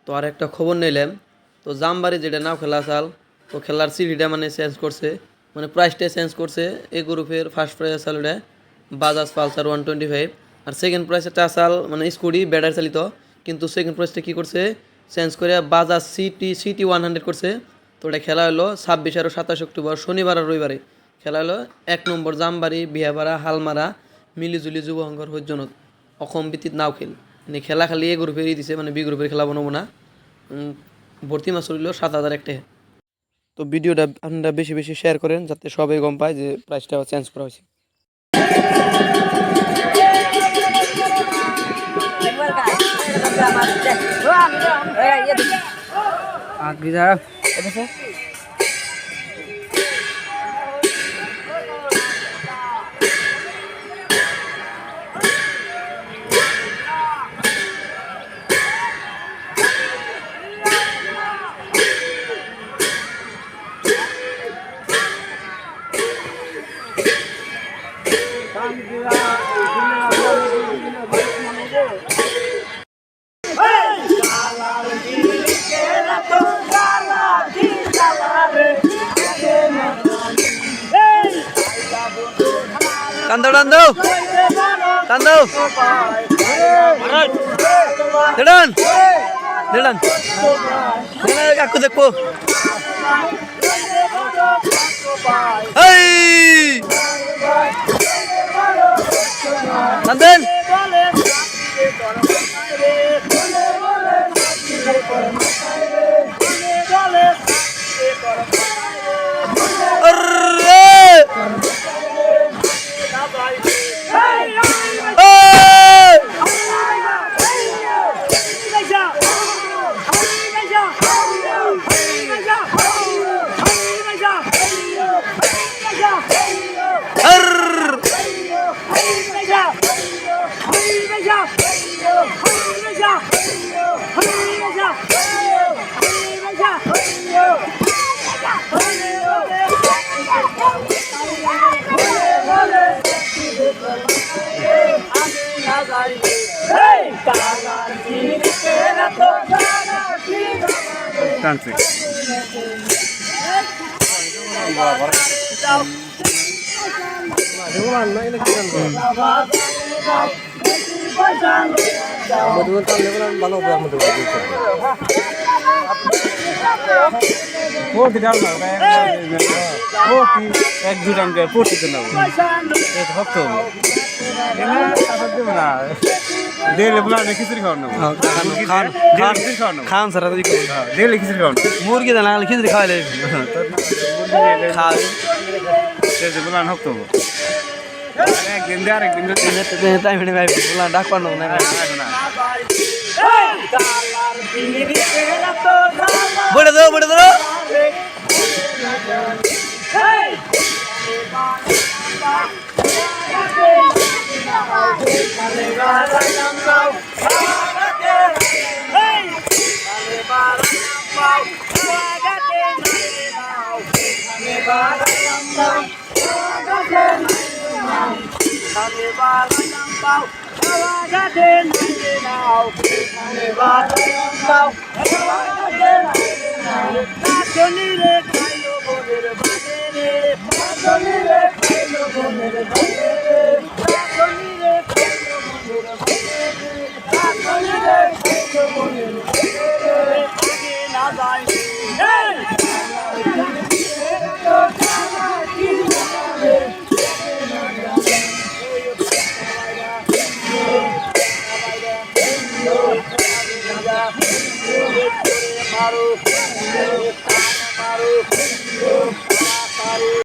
তো আর একটা খবর নিলাম, তো জামবাড়ি যেটা নাও খেলা চাল, তো খেলার সিডিটা মানে চেঞ্জ করছে, মানে প্রাইসটা চেঞ্জ করছে। এই গ্রুপের ফার্স্ট প্রাইজ চাল ওটা বাজাজ পালসার 125, আর সেকেন্ড প্রাইস একটা চাল মানে স্কুটি ব্যাটারি চালিত, কিন্তু সেকেন্ড প্রাইসটা কী করছে চেঞ্জ করে বাজাজ সিটি 100 করছে। তো ওটা খেলা হলো 26 আর 27 অক্টোবর শনিবার আর রবিবারে। খেলা হলো 1 নম্বর জামবাড়ি বিহাপাড়া হালমারা মিলিজুলি যুবসংঘর হজ্জনত অসম ভিত্তিত নাও খেল, মানে খেলা খালি এ গ্রুপেরই দিছে, মানে বি গ্রুপের খেলা বানাবো না। ভর্তি মাস হইল 7,000 একটা। তো ভিডিওটা আপনারা বেশি বেশি শেয়ার করেন যাতে সবাই গম পায় যে প্রাইসটা চেঞ্জ করা হয়েছে। কান্দো কান্দো কান্দো দেড়ান দেড়ান কাকু দেখো কান্দেন country. খান সারা মুরগি দানা খিচুড়ি খাওয়াইলে একদিন ডাক পানো না বড়ে দাও বড়ে দাও